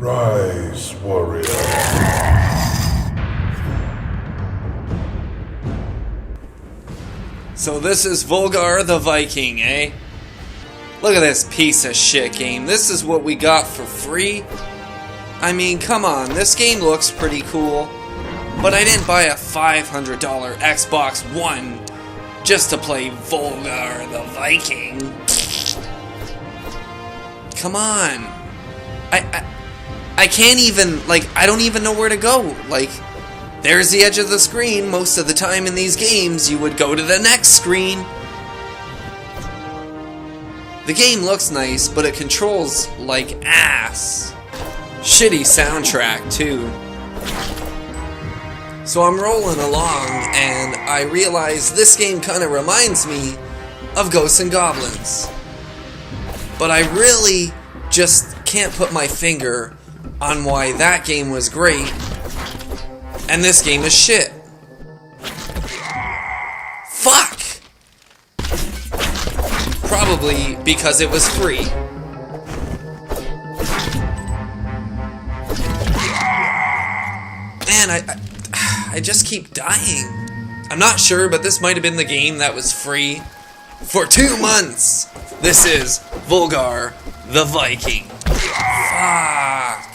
Rise, warrior. So this is Volgar the Viking, eh? Look at this piece of shit game. This is what we got for free? I mean, come on, this game looks pretty cool. But I didn't buy a $500 Xbox One just to play Volgar the Viking. Come on. I can't even, like, I don't even know where to go. Like, there's the edge of the screen. Most of the time in these games, you would go to the next screen. The game looks nice, but it controls like ass. Shitty soundtrack, too. So I'm rolling along, and I realize this game kind of reminds me of Ghosts and Goblins. But I really just can't put my finger on why that game was great and this game is shit. Fuck! Probably because it was free. Man, I just keep dying. I'm not sure, but this might have been the game that was free for 2 months. This is Volgar the Viking. Fuck.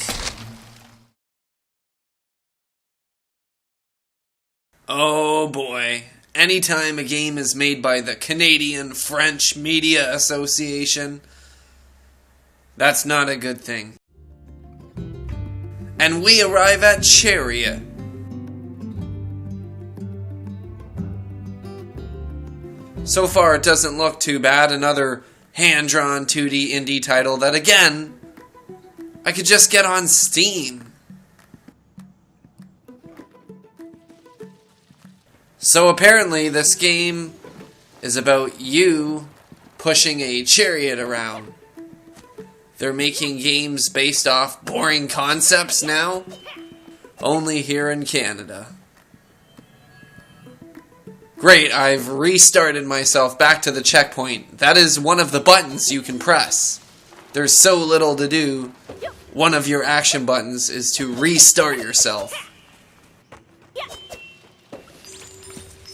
Oh boy. Anytime a game is made by the Canadian French Media Association, that's not a good thing. And we arrive at Chariot. So far it doesn't look too bad. Another hand-drawn 2D indie title that, again, I could just get on Steam. So apparently this game is about you pushing a chariot around. They're making games based off boring concepts now, only here in Canada. Great, I've restarted myself back to the checkpoint. That is one of the buttons you can press. There's so little to do. One of your action buttons is to restart yourself.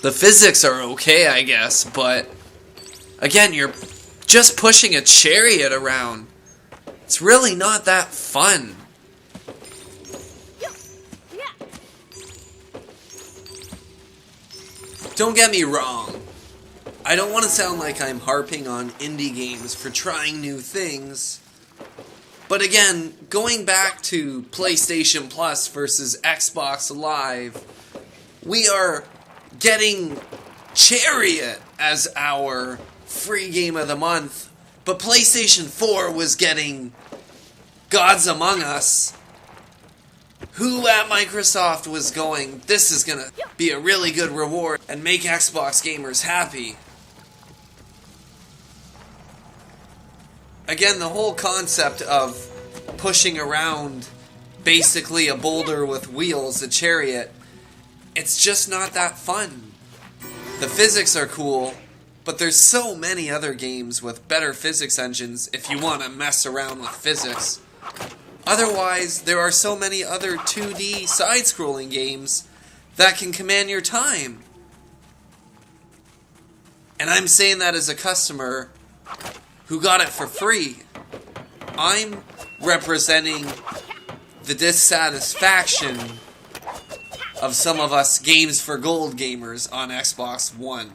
The physics are okay, I guess, but again, you're just pushing a chariot around. It's really not that fun. Don't get me wrong. I don't want to sound like I'm harping on indie games for trying new things. But again, going back to PlayStation Plus versus Xbox Live, we are getting Chariot as our free game of the month, but PlayStation 4 was getting Gods Among Us. Who at Microsoft was going, this is gonna be a really good reward and make Xbox gamers happy? Again, the whole concept of pushing around basically a boulder with wheels, a chariot, it's just not that fun. The physics are cool, but there's so many other games with better physics engines if you want to mess around with physics. Otherwise, there are so many other 2D side-scrolling games that can command your time. And I'm saying that as a customer who got it for free. I'm representing the dissatisfaction of some of us Games for Gold gamers on Xbox One.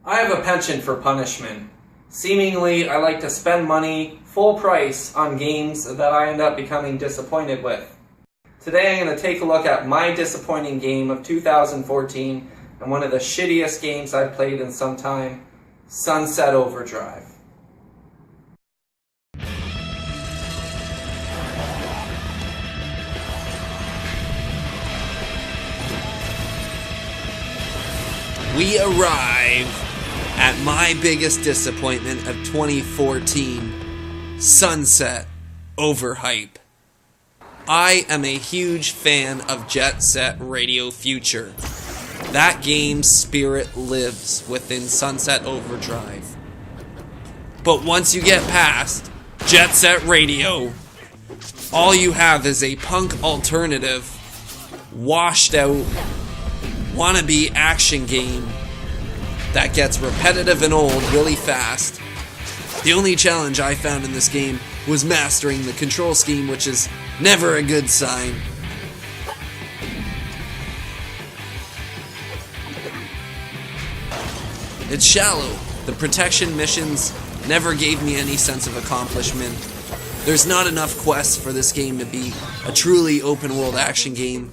I have a penchant for punishment. Seemingly, I like to spend money full price on games that I end up becoming disappointed with. Today I'm going to take a look at my disappointing game of 2014 and one of the shittiest games I've played in some time, Sunset Overdrive. We arrive at my biggest disappointment of 2014, Sunset Overhype. I am a huge fan of Jet Set Radio Future. That game's spirit lives within Sunset Overdrive. But once you get past Jet Set Radio. All you have is a punk alternative, washed out, wannabe action game that gets repetitive and old really fast. The only challenge I found in this game was mastering the control scheme, which is never a good sign. It's shallow. The protection missions never gave me any sense of accomplishment. There's not enough quests for this game to be a truly open world action game.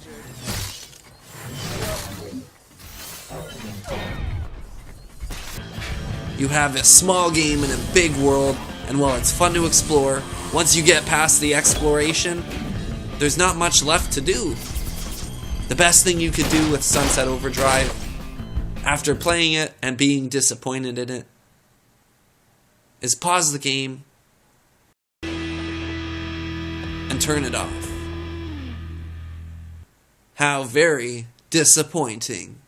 You have a small game in a big world, and while it's fun to explore, once you get past the exploration, there's not much left to do. The best thing you could do with Sunset Overdrive, after playing it and being disappointed in it, is pause the game and turn it off. How very disappointing.